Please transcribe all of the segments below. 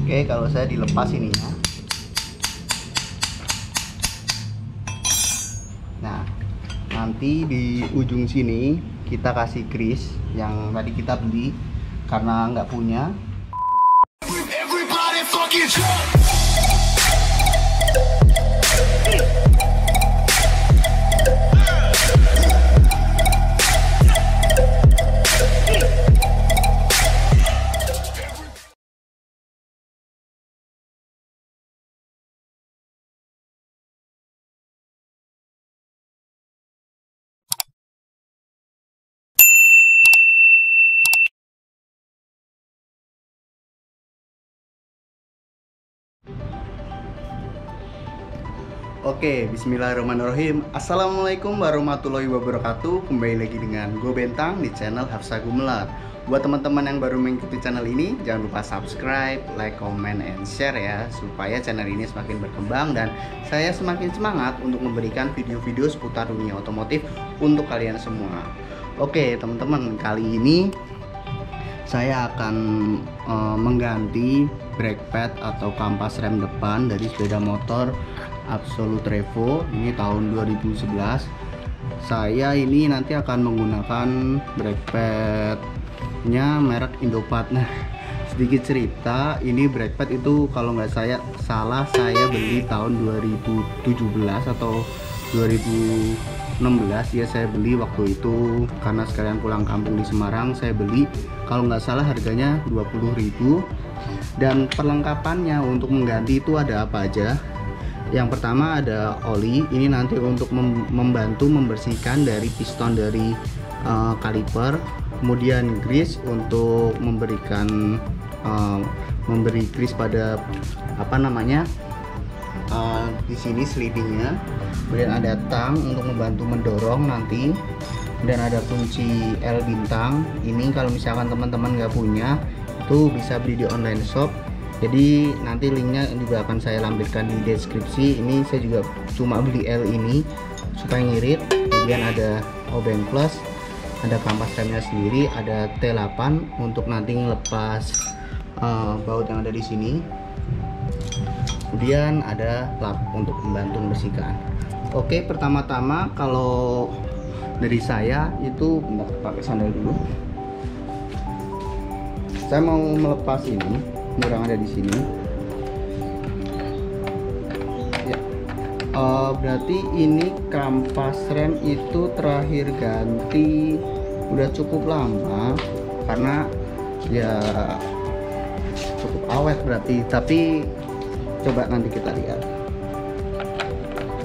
Oke, kalau saya dilepas ininya. Nah, nanti di ujung sini kita kasih grease yang tadi kita beli karena nggak punya. Oke, bismillahirrahmanirrahim. Assalamualaikum warahmatullahi wabarakatuh. Kembali lagi dengan gue Bentang di channel Hafsa Gumelar. Buat teman-teman yang baru mengikuti channel ini, jangan lupa subscribe, like, comment, and share ya, supaya channel ini semakin berkembang dan saya semakin semangat untuk memberikan video-video seputar dunia otomotif untuk kalian semua. Oke teman-teman, kali ini saya akan mengganti brake pad atau kampas rem depan dari sepeda motor Absolute Revo ini tahun 2011. Saya ini nanti akan menggunakan brake pad-nya merek Indopart. Nah, sedikit cerita, ini brake pad itu kalau nggak salah saya beli tahun 2017 atau 2016 ya, saya beli waktu itu karena sekalian pulang kampung di Semarang. Saya beli kalau nggak salah harganya 20.000, dan perlengkapannya untuk mengganti itu ada apa aja. Yang pertama ada oli, ini nanti untuk membantu membersihkan dari piston dari kaliper. Kemudian grease untuk memberikan memberi grease pada apa namanya di sini slidingnya. Kemudian ada tang untuk membantu mendorong nanti, dan ada kunci L bintang. Ini kalau misalkan teman-teman nggak punya itu bisa beli di online shop. Jadi nanti linknya juga akan saya lampirkan di deskripsi. Ini saya juga cuma beli L ini supaya ngirit. Kemudian ada obeng plus, ada kampas remnya sendiri, ada T8 untuk nanti ngelepas baut yang ada di sini. Kemudian ada lap untuk membantu membersihkan. Oke, pertama-tama kalau dari saya itu, bentar, pakai sandal dulu. Saya mau melepas ini yang ada di sini. Ya, berarti ini kampas rem itu terakhir ganti udah cukup lama karena ya cukup awet berarti. Tapi coba nanti kita lihat.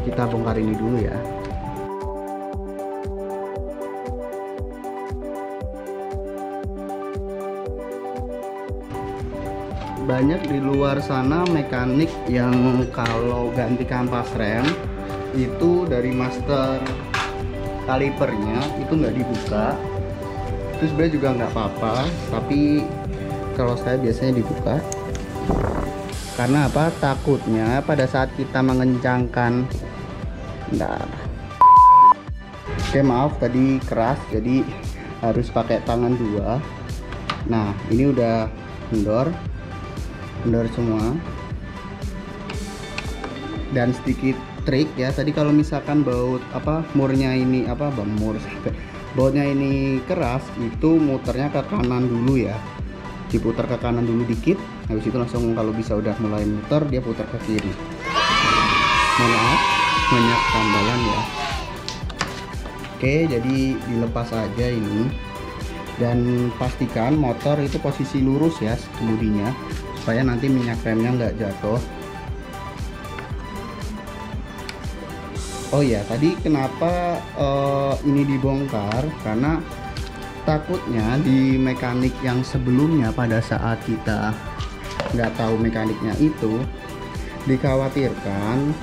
Kita bongkar ini dulu ya. Banyak di luar sana mekanik yang kalau ganti kampas rem itu dari master kalipernya itu nggak dibuka. Itu sebenarnya juga nggak apa-apa, tapi kalau saya biasanya dibuka. Karena apa? Takutnya pada saat kita mengencangkan, oke maaf tadi keras, jadi harus pakai tangan dua. Nah ini udah kendor semua. Dan sedikit trik ya, tadi kalau misalkan baut murnya ini bautnya ini keras, itu muternya ke kanan dulu ya, diputar ke kanan dulu dikit, habis itu langsung kalau bisa udah mulai muter dia putar ke kiri. Mohon maaf banyak tambalan ya. Oke, jadi dilepas aja ini, dan pastikan motor itu posisi lurus ya kemudinya, supaya nanti minyak remnya nggak jatuh. Oh ya, tadi kenapa ini dibongkar, karena takutnya di mekanik yang sebelumnya pada saat kita nggak tahu mekaniknya itu dikhawatirkan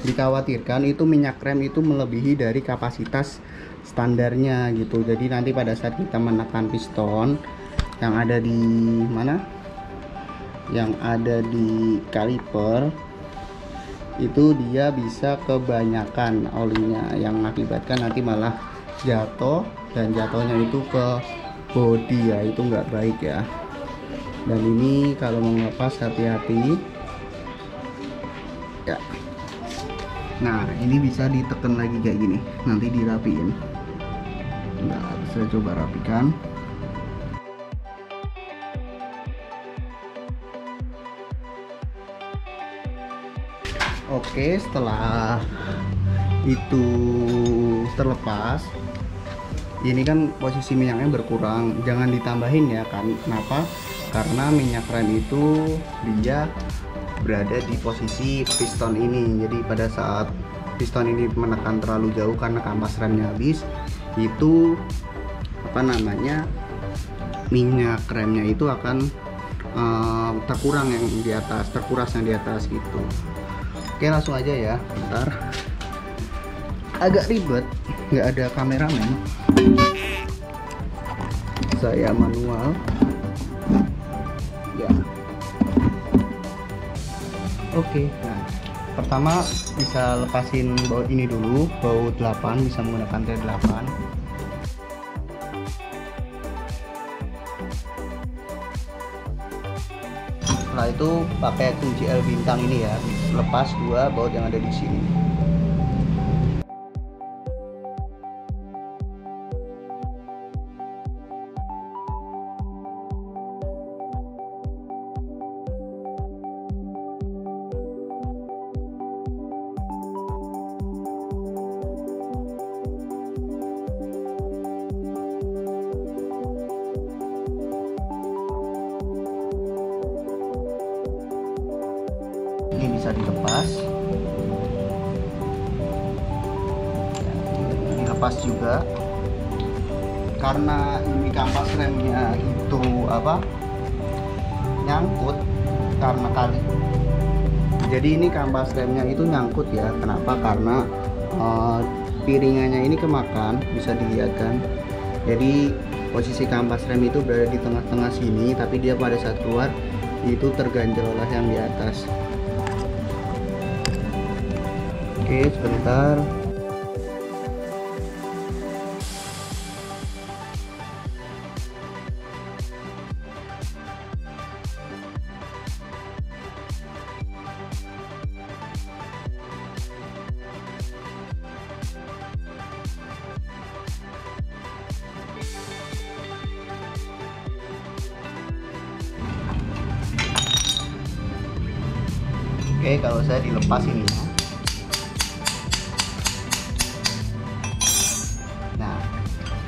dikhawatirkan itu minyak rem itu melebihi dari kapasitas standarnya gitu. Jadi nanti pada saat kita menekan piston yang ada di kaliper itu dia bisa kebanyakan olinya, yang mengakibatkan nanti malah jatuh, dan jatuhnya itu ke bodi ya, itu nggak baik ya. Dan ini kalau mau ngelepas hati-hati ya. Nah ini bisa ditekan lagi kayak gini, nanti dirapiin. Nah saya coba rapikan. Oke, setelah itu terlepas, ini kan posisi minyaknya berkurang, jangan ditambahin ya kan. Kenapa? Karena minyak rem itu dia berada di posisi piston ini. Jadi pada saat piston ini menekan terlalu jauh karena kampas remnya habis, itu minyak remnya itu akan terkurang yang di atas, terkuras yang di atas gitu. Oke, langsung aja ya. Bentar, agak ribet, nggak ada kameramen, saya manual ya. Oke, nah pertama bisa lepasin baut ini dulu, baut 8, bisa menggunakan T8. Setelah itu pakai kunci L bintang ini ya, lepas 2 baut yang ada di sini. Ini bisa dilepas, dilepas juga karena ini kampas remnya itu nyangkut karena kali. Jadi ini kampas remnya itu nyangkut ya. Kenapa? Karena piringannya ini kemakan, bisa dilihat kan. Jadi posisi kampas rem itu berada di tengah-tengah sini, tapi dia pada saat keluar itu terganjal oleh yang di atas. Oke, sebentar. Oke, kalau saya dilepas ini ya. Nah,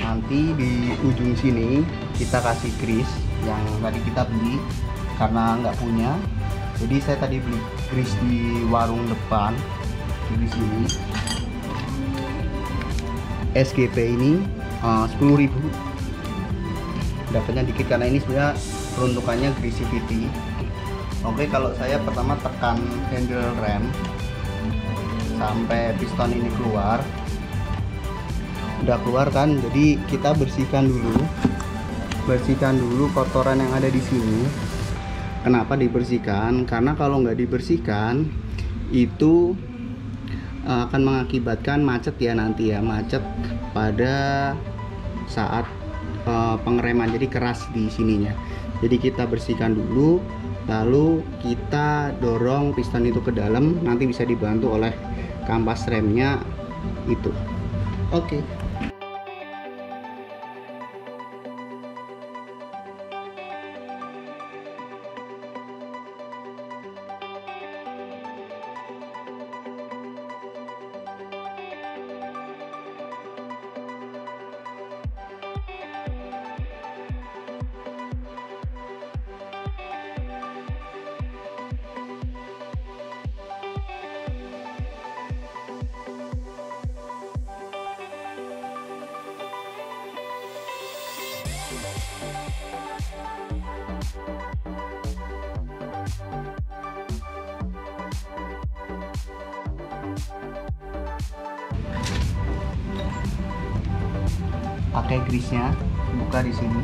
nanti di ujung sini kita kasih grease yang tadi kita beli karena nggak punya. Jadi saya tadi beli grease di warung depan di sini. SGP ini 10.000. Dapatnya dikit karena ini sebenarnya peruntukannya Greasivity. Oke, kalau saya pertama tekan handle rem sampai piston ini keluar. Udah keluar kan, jadi kita bersihkan dulu kotoran yang ada di sini. Kenapa dibersihkan? Karena kalau nggak dibersihkan itu akan mengakibatkan macet ya nanti ya, macet pada saat pengereman, jadi keras di sininya. Jadi kita bersihkan dulu, lalu kita dorong piston itu ke dalam, nanti bisa dibantu oleh kampas remnya itu. Oke. Pakai grease-nya, buka di sini.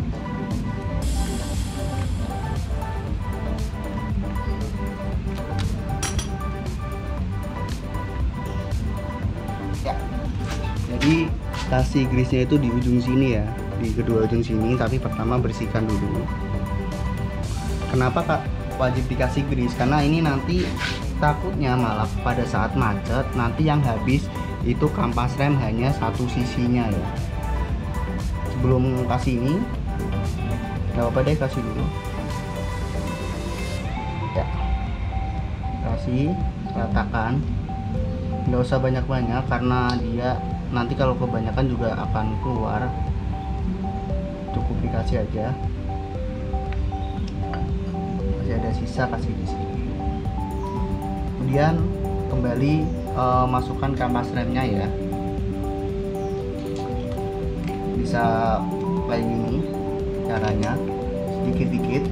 Ya. Jadi kasih grease-nya itu di ujung sini ya. di kedua ujung sini, tapi pertama bersihkan dulu. Kenapa Kak wajib dikasih grease? Karena ini nanti takutnya malah pada saat macet nanti yang habis itu kampas rem hanya satu sisinya ya. Sebelum kasih ini nggak apa-apa deh, kasih dulu ya, kasih ratakan, nggak usah banyak-banyak karena dia nanti kalau kebanyakan juga akan keluar, cukup dikasih aja. Masih ada sisa, kasih di sini. Kemudian kembali masukkan kampas remnya ya, bisa kayak gini caranya, sedikit-dikit.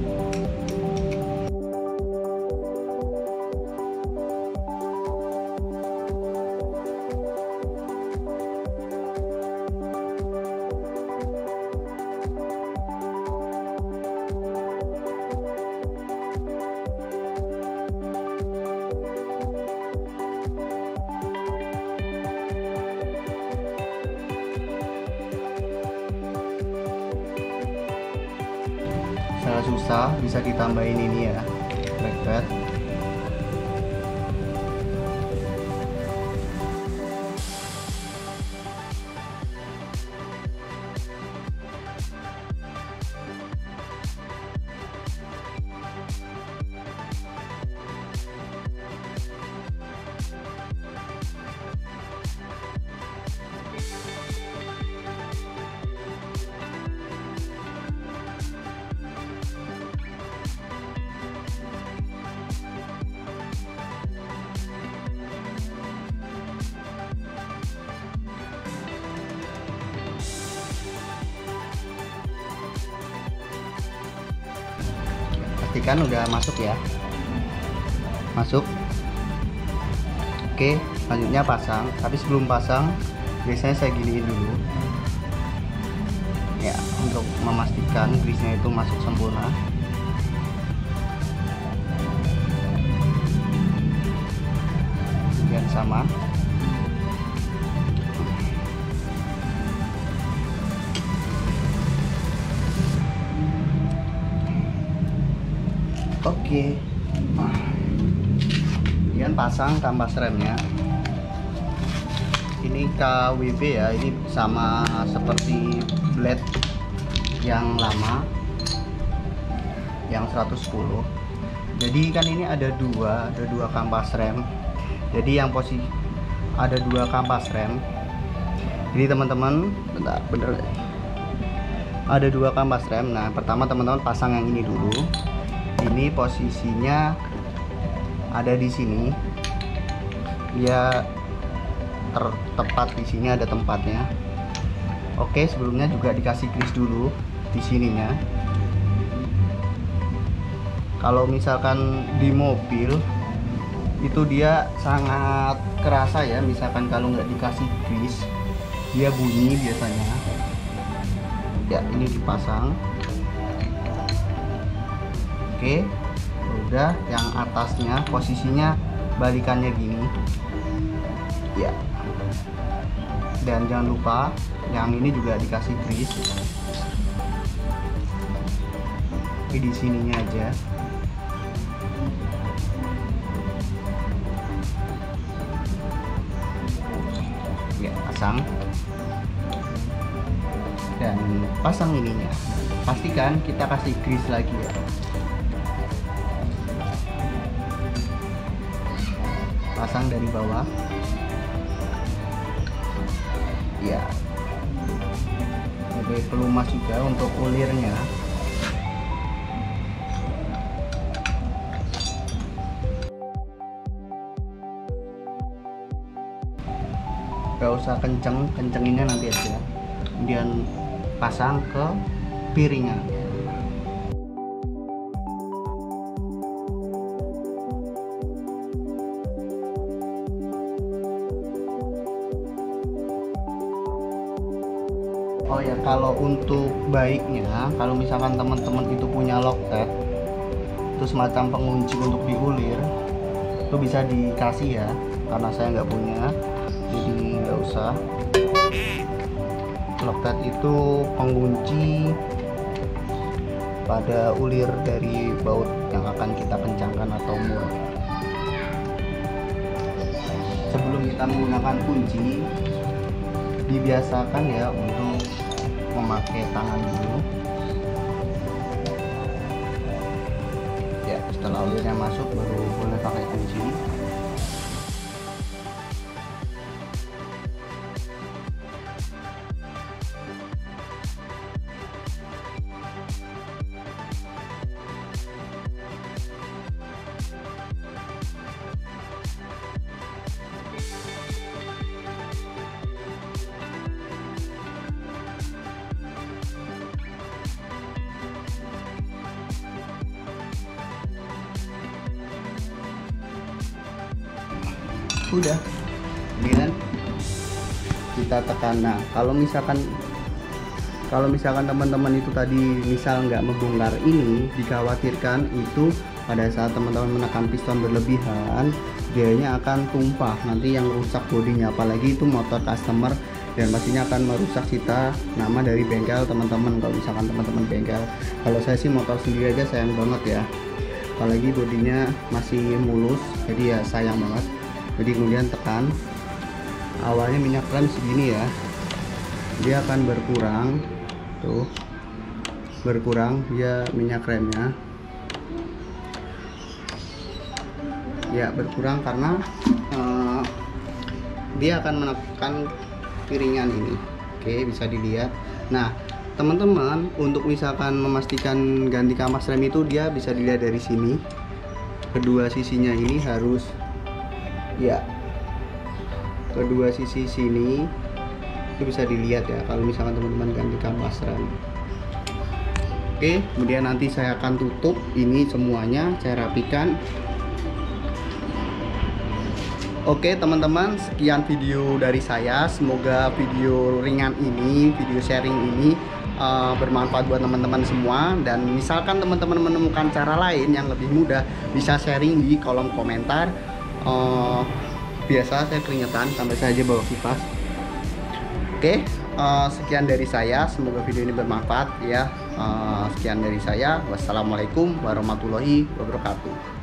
Sangat susah, bisa ditambahin ini ya, brake pad. Pastikan udah masuk ya, masuk. Oke, selanjutnya pasang. Tapi sebelum pasang biasanya saya giniin dulu ya, untuk memastikan grease-nya itu masuk sempurna. Kemudian sama. Oke, kemudian pasang kampas remnya. Ini KWB ya, ini sama seperti blade yang lama, yang 110. Jadi kan ini ada dua kampas rem. Jadi yang posisi ada dua kampas rem. Jadi teman-teman, bener ada dua kampas rem. Nah, pertama teman-teman pasang yang ini dulu. Ini posisinya ada di sini, dia tepat di sini, ada tempatnya. Oke, sebelumnya juga dikasih grease dulu di sininya. Kalau misalkan di mobil itu dia sangat kerasa ya, misalkan kalau nggak dikasih grease dia bunyi biasanya ya. Ini dipasang. Oke, udah. Yang atasnya posisinya balikannya gini ya, dan jangan lupa yang ini juga dikasih grease. Tapi di sininya aja. Ya, pasang dan pasang ininya. Pastikan kita kasih grease lagi ya. Pasang dari bawah ya, jadi pelumas juga untuk ulirnya. Gak usah kencenginnya nanti aja. Kemudian pasang ke piringan. Oh ya, kalau untuk baiknya, kalau misalkan teman-teman itu punya Loctite, itu semacam pengunci untuk diulir, itu bisa dikasih ya. Karena saya nggak punya, jadi nggak usah. Loctite Karpet itu pengunci pada ulir dari baut yang akan kita kencangkan atau mur. Sebelum kita menggunakan kunci, dibiasakan ya untuk memakai tangan dulu. Ya, setelah ulirnya masuk baru boleh pakai kunci. Udah, kemudian kita tekan. Nah, kalau misalkan teman-teman itu tadi misal nggak membongkar ini, dikhawatirkan itu pada saat teman-teman menekan piston berlebihan, dianya akan tumpah, nanti yang rusak bodinya, apalagi itu motor customer, dan pastinya akan merusak cita nama dari bengkel teman-teman. Kalau misalkan teman-teman bengkel, kalau saya sih motor sendiri aja sayang banget ya, apalagi bodinya masih mulus, jadi ya sayang banget. Jadi kemudian tekan, awalnya minyak rem segini ya, dia akan berkurang, tuh berkurang dia minyak remnya ya, berkurang karena dia akan menekan piringan ini. Oke, bisa dilihat. Nah teman-teman, untuk misalkan memastikan ganti kampas rem itu, dia bisa dilihat dari sini, kedua sisinya ini harus ya, kedua sisi sini itu bisa dilihat ya kalau misalkan teman-teman ganti kampas rem. Oke, kemudian nanti saya akan tutup ini semuanya, saya rapikan. Oke teman-teman, sekian video dari saya. Semoga video ringan ini, video sharing ini bermanfaat buat teman-teman semua. Dan misalkan teman-teman menemukan cara lain yang lebih mudah, bisa sharing di kolom komentar. Biasa saya keringetan sampai saja bawa kipas. Oke, sekian dari saya, semoga video ini bermanfaat ya. Sekian dari saya, wassalamualaikum warahmatullahi wabarakatuh.